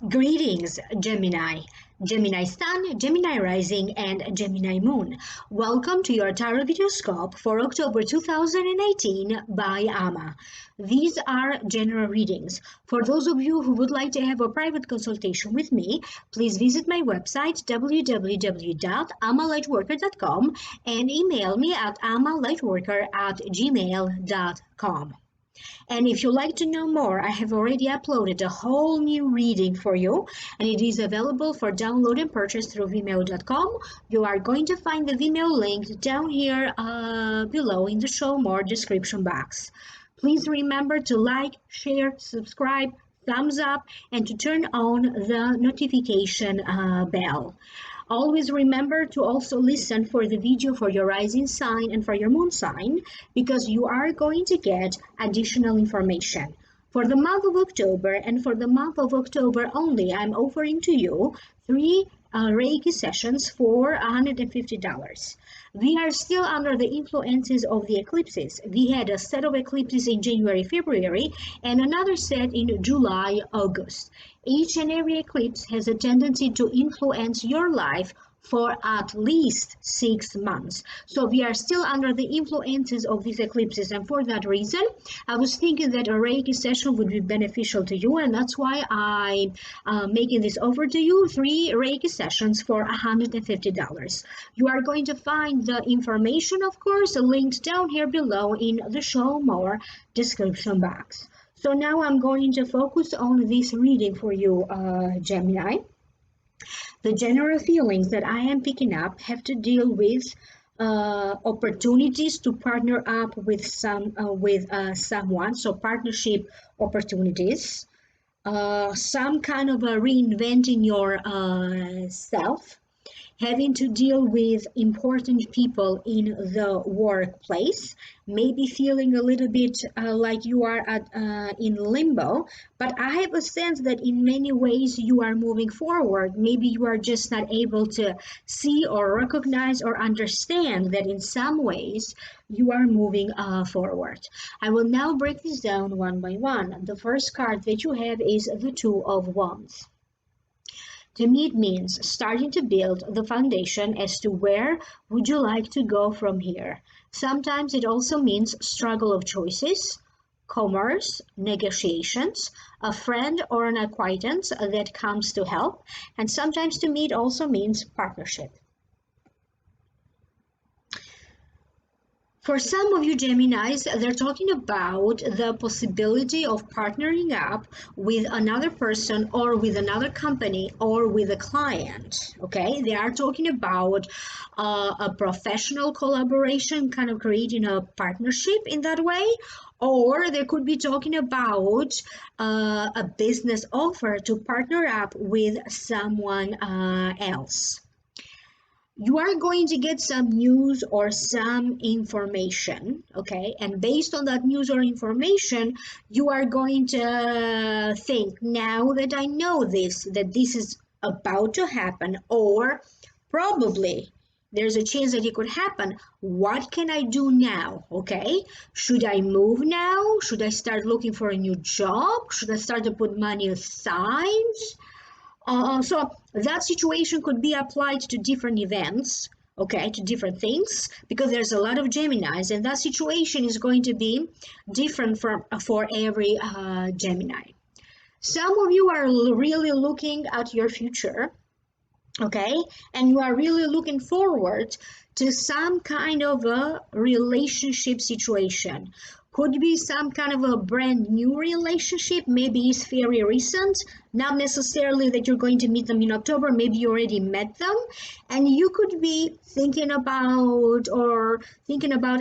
Greetings, Gemini, Gemini Sun, Gemini Rising, and Gemini Moon. Welcome to your Tarot Videoscope for October 2018 by Ama. These are general readings. For those of you who would like to have a private consultation with me, please visit my website www.amalightworker.com and email me at amalightworker@gmail.com. And if you'd like to know more, I have already uploaded a whole new reading for you, and it is available for download and purchase through Vimeo.com. You are going to find the Vimeo link down here below in the show more description box. Please remember to like, share, subscribe, thumbs up, and to turn on the notification bell. Always remember to also listen for the video for your rising sign and for your moon sign, because you are going to get additional information. For the month of October, and for the month of October only, I'm offering to you 3 Reiki sessions for $150. We are still under the influences of the eclipses. We had a set of eclipses in January, February, and another set in July, August. Each and every eclipse has a tendency to influence your life for at least 6 months. So we are still under the influences of these eclipses, and for that reason, I was thinking that a Reiki session would be beneficial to you, and that's why I'm making this offer to you, 3 Reiki sessions for $150. You are going to find the information, of course, linked down here below in the show more description box. So now I'm going to focus on this reading for you, Gemini. The general feelings that I am picking up have to deal with opportunities to partner up with someone, so partnership opportunities, some kind of a reinventing your self, having to deal with important people in the workplace, maybe feeling a little bit like you are in limbo, but I have a sense that in many ways you are moving forward. Maybe you are just not able to see or recognize or understand that in some ways you are moving forward. I will now break this down one by one. The first card that you have is the Two of Wands. To me, it means starting to build the foundation as to where would you like to go from here. Sometimes it also means struggle of choices, commerce, negotiations, a friend or an acquaintance that comes to help, and sometimes to me it also means partnership. For some of you Geminis, they're talking about the possibility of partnering up with another person or with another company or with a client, okay? They are talking about a professional collaboration, kind of creating a partnership in that way, or they could be talking about a business offer to partner up with someone else. You are going to get some news or some information, okay? And based on that news or information, you are going to think, now that I know this, that this is about to happen, or probably there's a chance that it could happen. What can I do now, okay? Should I move now? Should I start looking for a new job? Should I start to put money aside? So that situation could be applied to different events, okay, to different things, because there's a lot of Geminis, and that situation is going to be different for every Gemini. Some of you are really looking at your future, okay, and you are really looking forward to some kind of a relationship situation. Could be some kind of a brand new relationship, maybe it's very recent, not necessarily that you're going to meet them in October, maybe you already met them, and you could be thinking about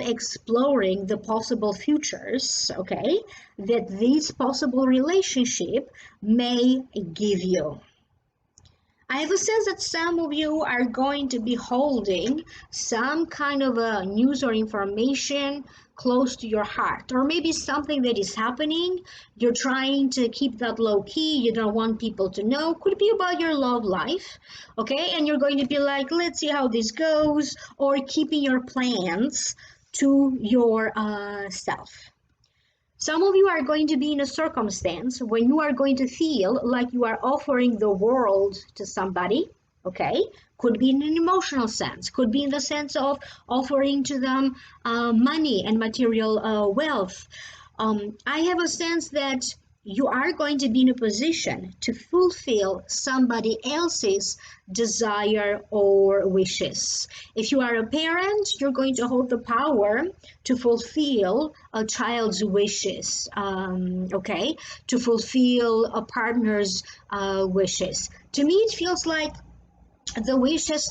exploring the possible futures, okay, that this possible relationship may give you. I have a sense that some of you are going to be holding some kind of a news or information close to your heart, or maybe something that is happening. You're trying to keep that low key. You don't want people to know. Could be about your love life, okay? And you're going to be like, let's see how this goes, or keeping your plans to your self. Some of you are going to be in a circumstance when you are going to feel like you are offering the world to somebody, okay? Could be in an emotional sense, could be in the sense of offering to them money and material wealth. I have a sense that you are going to be in a position to fulfill somebody else's desire or wishes. If you are a parent, you're going to hold the power to fulfill a child's wishes, okay? To fulfill a partner's wishes. To me, it feels like the wish has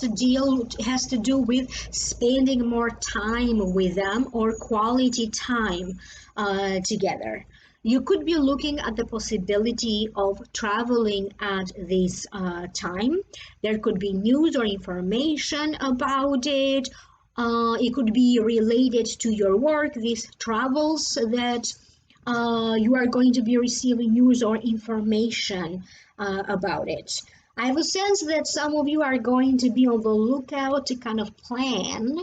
to do with spending more time with them or quality time together. You could be looking at the possibility of traveling at this time. There could be news or information about it. It could be related to your work, these travels that you are going to be receiving news or information about it. I have a sense that some of you are going to be on the lookout to kind of plan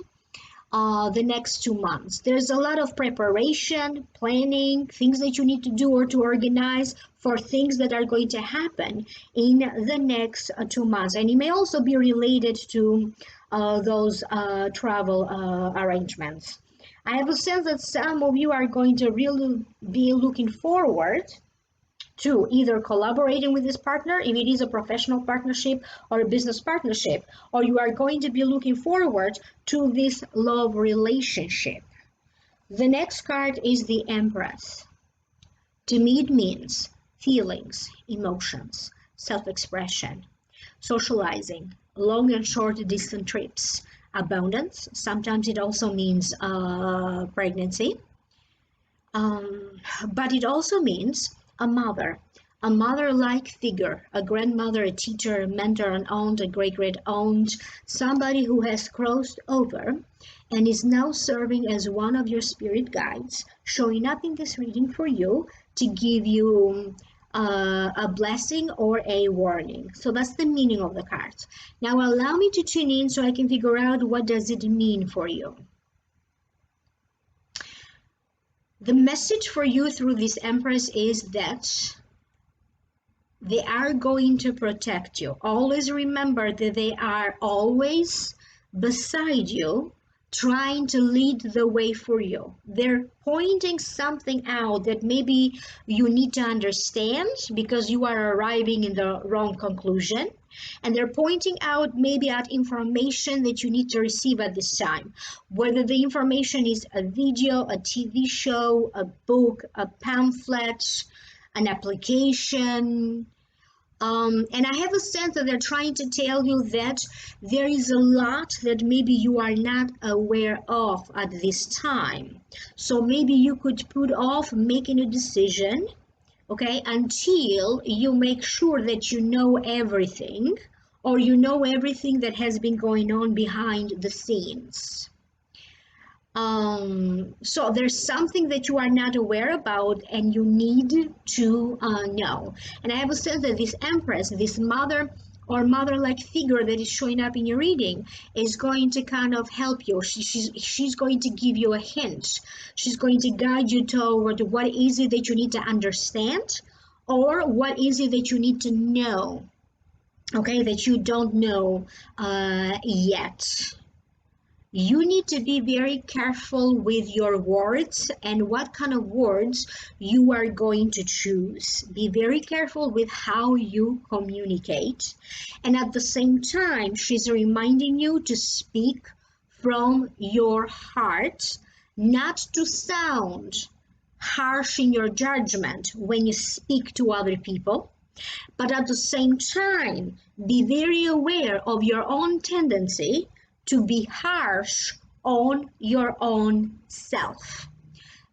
the next 2 months. There's a lot of preparation, planning, things that you need to do or to organize for things that are going to happen in the next 2 months. And it may also be related to those travel arrangements. I have a sense that some of you are going to really be looking forward to either collaborating with this partner, if it is a professional partnership or a business partnership, or you are going to be looking forward to this love relationship. The next card is the Empress. To me, it means feelings, emotions, self-expression, socializing, long and short distance trips, abundance. Sometimes it also means pregnancy. But it also means a mother-like figure, a grandmother, a teacher, a mentor, an aunt, a great-great aunt, somebody who has crossed over and is now serving as one of your spirit guides, showing up in this reading for you to give you a blessing or a warning. So that's the meaning of the cards. Now allow me to tune in so I can figure out what does it mean for you. The message for you through this Empress is that they are going to protect you. Always remember that they are always beside you, trying to lead the way for you. They're pointing something out that maybe you need to understand because you are arriving in the wrong conclusion. And they're pointing out maybe at information that you need to receive at this time. Whether the information is a video, a TV show, a book, a pamphlet, an application. And I have a sense that they're trying to tell you that there is a lot that maybe you are not aware of at this time. So maybe you could put off making a decision, okay, until you make sure that you know everything, or you know everything that has been going on behind the scenes. So there's something that you are not aware about and you need to know. And I have a sense that this Empress, this mother or mother-like figure that is showing up in your reading is going to kind of help you. She's going to give you a hint. She's going to guide you toward what is it that you need to understand or what is it that you need to know, okay, that you don't know yet. You need to be very careful with your words and what kind of words you are going to choose. Be very careful with how you communicate. And at the same time, she's reminding you to speak from your heart, not to sound harsh in your judgment when you speak to other people. But at the same time, be very aware of your own tendency to be harsh on your own self.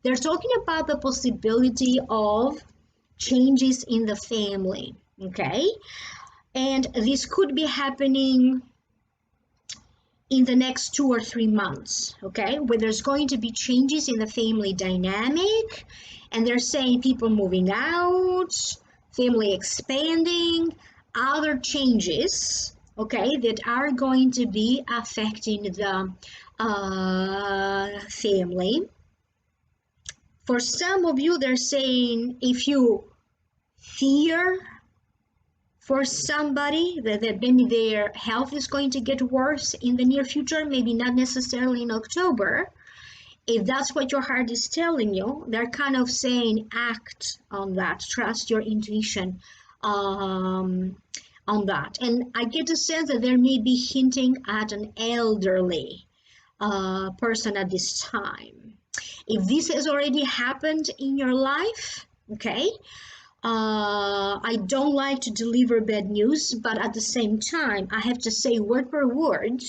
They're talking about the possibility of changes in the family, okay? And this could be happening in the next 2 or 3 months, okay, where there's going to be changes in the family dynamic, and they're saying people moving out, family expanding, other changes, okay, that are going to be affecting the family. For some of you, they're saying if you fear for somebody that maybe their health is going to get worse in the near future, maybe not necessarily in October, if that's what your heart is telling you, they're kind of saying act on that, trust your intuition on that. And I get the sense that there may be hinting at an elderly person at this time. If this has already happened in your life, okay, I don't like to deliver bad news, but at the same time, I have to say word per word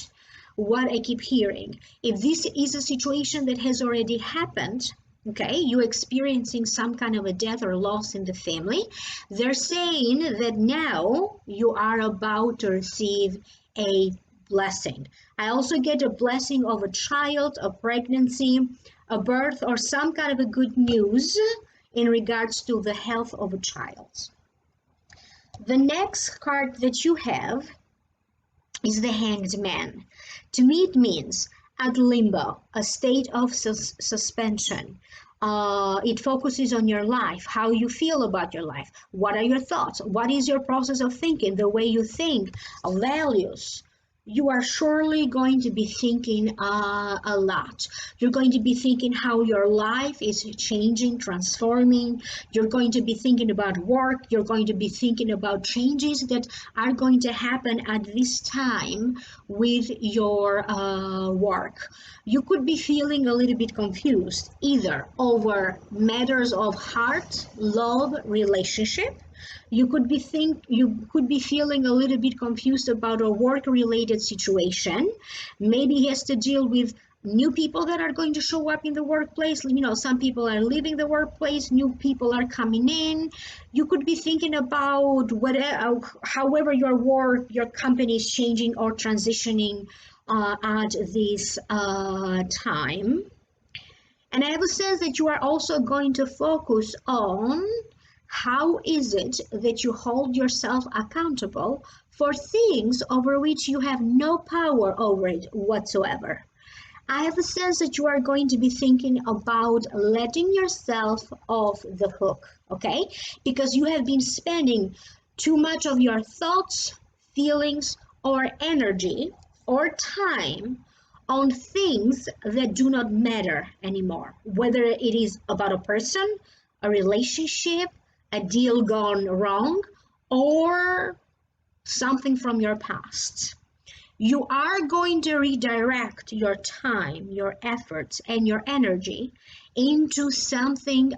what I keep hearing. If this is a situation that has already happened, okay, you're experiencing some kind of a death or loss in the family, they're saying that now you are about to receive a blessing. I also get a blessing of a child, a pregnancy, a birth, or some kind of a good news in regards to the health of a child. The next card that you have is the Hanged Man. To me, it means at limbo, a state of suspension. It focuses on your life, how you feel about your life. What are your thoughts? What is your process of thinking, the way you think, values? You are surely going to be thinking a lot. You're going to be thinking how your life is changing, transforming. You're going to be thinking about work. You're going to be thinking about changes that are going to happen at this time with your work. You could be feeling a little bit confused, either over matters of heart, love, relationship. You could be feeling a little bit confused about a work-related situation. Maybe he has to deal with new people that are going to show up in the workplace. You know, some people are leaving the workplace, new people are coming in. You could be thinking about whatever, however your work, your company is changing or transitioning at this time. And I have a sense that you are also going to focus on how is it that you hold yourself accountable for things over which you have no power over it whatsoever. I have a sense that you are going to be thinking about letting yourself off the hook, okay? Because you have been spending too much of your thoughts, feelings, or energy or time on things that do not matter anymore, whether it is about a person, a relationship, a deal gone wrong, or something from your past. You are going to redirect your time, your efforts, and your energy into something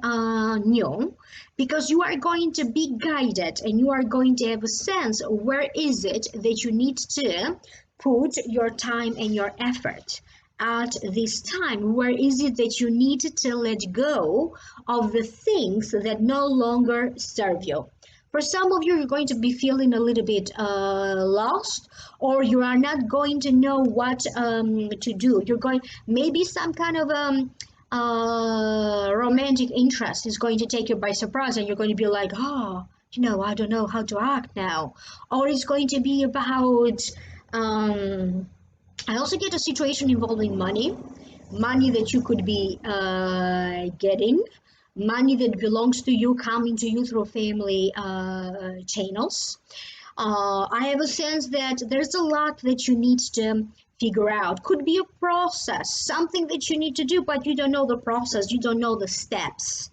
new, because you are going to be guided and you are going to have a sense where is it that you need to put your time and your effort at this time. Where is it that you need to let go of the things that no longer serve you? For some of you, you're going to be feeling a little bit lost, or you are not going to know what to do. You're going, maybe some kind of romantic interest is going to take you by surprise, and you're going to be like, oh, you know, I don't know how to act now. Or it's going to be about, I also get a situation involving money that you could be getting, money that belongs to you, coming to you through family channels. I have a sense that there's a lot that you need to figure out. Could be a process, something that you need to do, but you don't know the process, you don't know the steps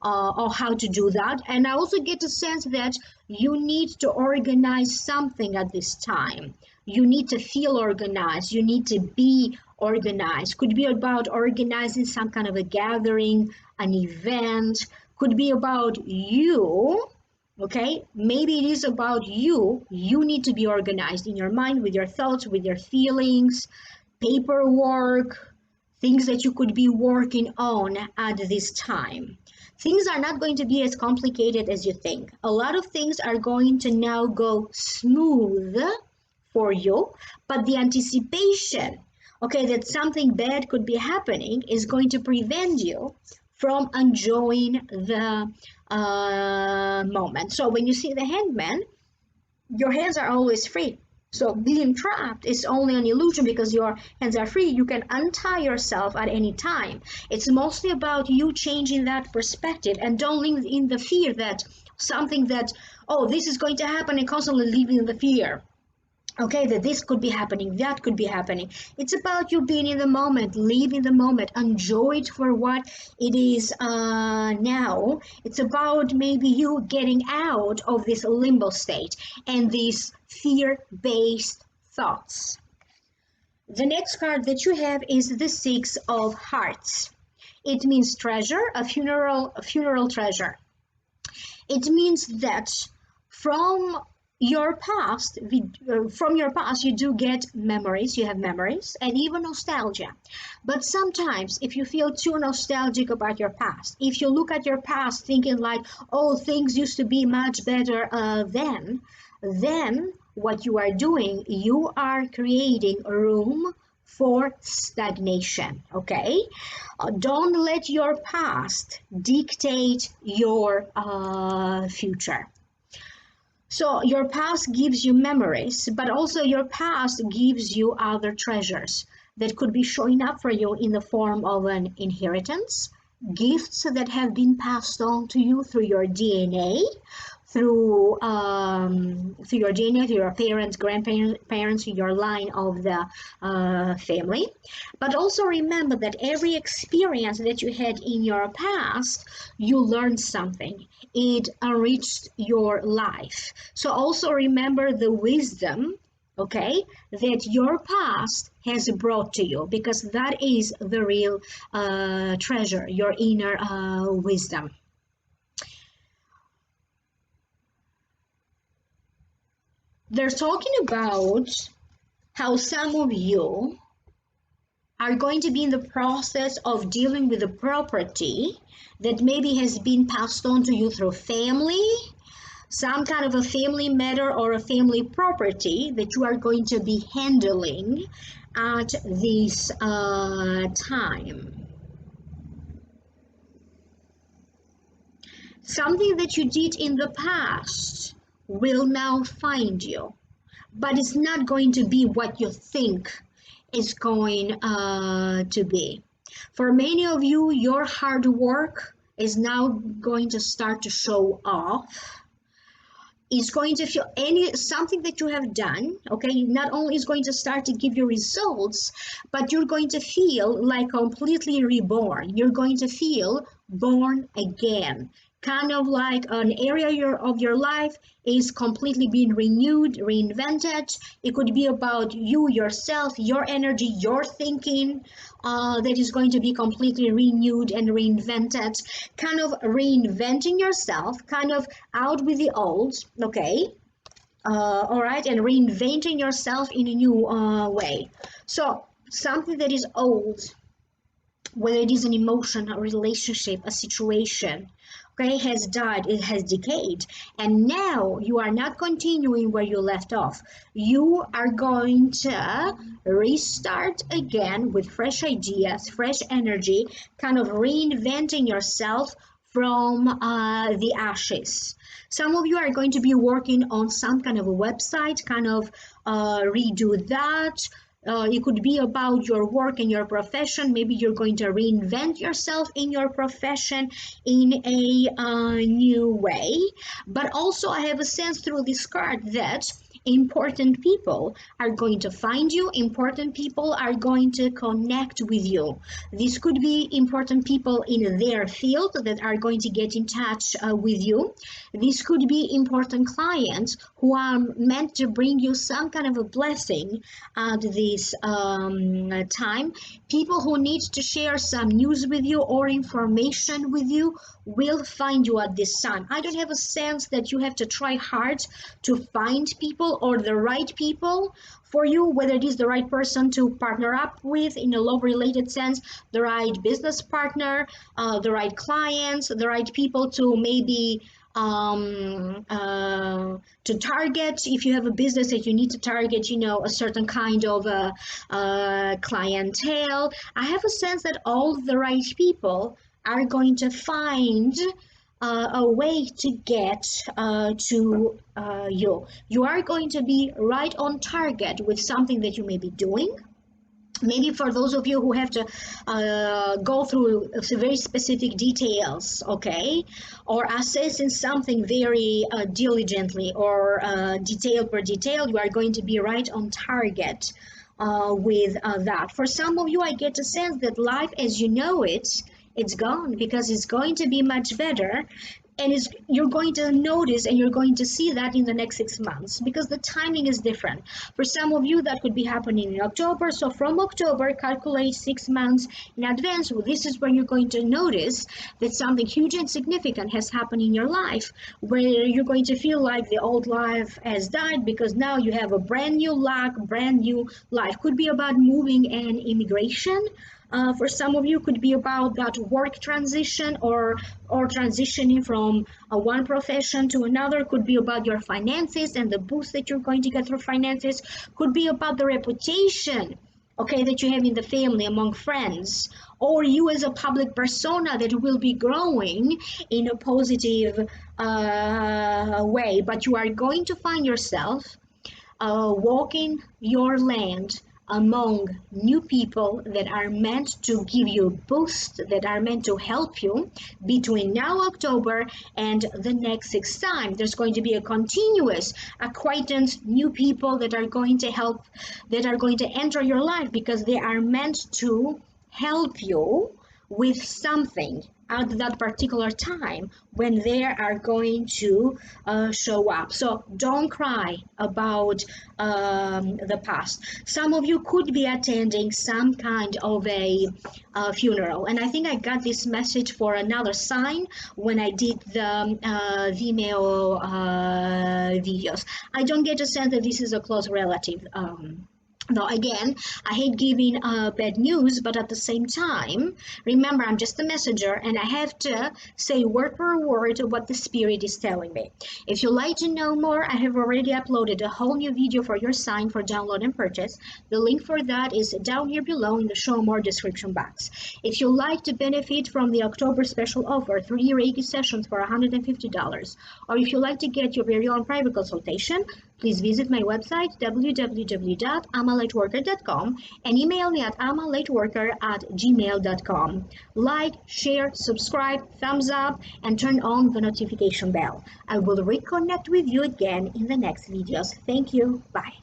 or how to do that. And I also get a sense that you need to organize something at this time. You need to feel organized. You need to be organized. Could be about organizing some kind of a gathering, an event. Could be about you. Okay, maybe it is about you. You need to be organized in your mind, with your thoughts, with your feelings, paperwork, things that you could be working on at this time. things are not going to be as complicated as you think. A lot of things are going to now go smooth for you, but the anticipation, okay, that something bad could be happening is going to prevent you from enjoying the moment. So when you see the hangman, your hands are always free. So being trapped is only an illusion because your hands are free. You can untie yourself at any time. It's mostly about you changing that perspective and don't live in the fear that something that, oh, this is going to happen, and constantly living in the fear. Okay, that this could be happening, that could be happening. It's about you being in the moment, live in the moment, enjoy it for what it is now. It's about maybe you getting out of this limbo state and these fear-based thoughts. The next card that you have is the Six of Hearts. It means treasure, a funeral treasure. It means that from your past, you do get memories, you have memories and even nostalgia. But sometimes if you feel too nostalgic about your past, if you look at your past thinking like, oh, things used to be much better then what you are doing, you are creating room for stagnation. Okay, don't let your past dictate your future. So your past gives you memories, but also your past gives you other treasures that could be showing up for you in the form of an inheritance, gifts that have been passed on to you through your DNA, through your DNA, through your parents, grandparents, your line of the family. But also remember that every experience that you had in your past, you learned something. It enriched your life. So also remember the wisdom, okay, that your past has brought to you, because that is the real treasure, your inner wisdom. They're talking about how some of you are going to be in the process of dealing with a property that maybe has been passed on to you through family, some kind of a family matter or a family property that you are going to be handling at this time. Something that you did in the past will now find you, but it's not going to be what you think it's going to be. For many of you, your hard work is now going to start to show off. Is going to feel something that you have done, okay, not only is going to start to give you results, but you're going to feel like completely reborn. You're going to feel born again, kind of like an area of your life is completely being renewed, reinvented. It could be about you, yourself, your energy, your thinking, that is going to be completely renewed and reinvented, kind of reinventing yourself, kind of out with the old, okay, all right, and reinventing yourself in a new way. So something that is old, whether it is an emotion, a relationship, a situation, okay, has died, it has decayed, and now you are not continuing where you left off. You are going to restart again with fresh ideas, fresh energy, kind of reinventing yourself from the ashes. Some of you are going to be working on some kind of a website, kind of redo that. It could be about your work and your profession. Maybe you're going to reinvent yourself in your profession in a new way. But also I have a sense through this card that important people are going to find you. Important people are going to connect with you. This could be important people in their field that are going to get in touch with you. This could be important clients who are meant to bring you some kind of a blessing at this time. People who need to share some news with you or information with you will find you at this time. I don't have a sense that you have to try hard to find people people or the right people for you, whether it is the right person to partner up with in a love related sense, the right business partner, the right clients, the right people to maybe to target. If you have a business that you need to target, a certain kind of clientele, I have a sense that all the right people are going to find a way to get to you. You are going to be right on target with something that you may be doing. Maybe for those of you who have to go through very specific details, okay, or assessing something very diligently or detail per detail, you are going to be right on target with that. For some of you, I get a sense that life as you know it's gone, because it's going to be much better, and you're going to notice and you're going to see that in the next 6 months, because the timing is different. For some of you, that could be happening in October. So from October, calculate 6 months in advance. Well, this is when you're going to notice that something huge and significant has happened in your life, where you're going to feel like the old life has died, because now you have a brand new luck, brand new life. Could be about moving and immigration. For some of you, could be about that work transition or transitioning from one profession to another. Could be about your finances and the boost that you're going to get through finances. Could be about the reputation, okay, that you have in the family, among friends, or you as a public persona that will be growing in a positive way. But you are going to find yourself walking your land among new people that are meant to give you a boost, that are meant to help you between now October and the next 6 times. There's going to be a continuous acquaintance, new people that are going to help, that are going to enter your life, because they are meant to help you with something at that particular time when they are going to show up. So don't cry about the past. Some of you could be attending some kind of a funeral, and I think I got this message for another sign when I did the Vimeo videos. I don't get a sense that this is a close relative. Though again, I hate giving bad news, but at the same time, remember, I'm just a messenger and I have to say word per word what the spirit is telling me. If you'd like to know more, I have already uploaded a whole new video for your sign for download and purchase. The link for that is down here below in the show more description box. If you'd like to benefit from the October special offer, 3 Reiki sessions for $150, or if you'd like to get your very own private consultation, please visit my website, www.amalightworker.com, and email me at amalightworker@gmail.com. Like, share, subscribe, thumbs up, and turn on the notification bell. I will reconnect with you again in the next videos. Thank you. Bye.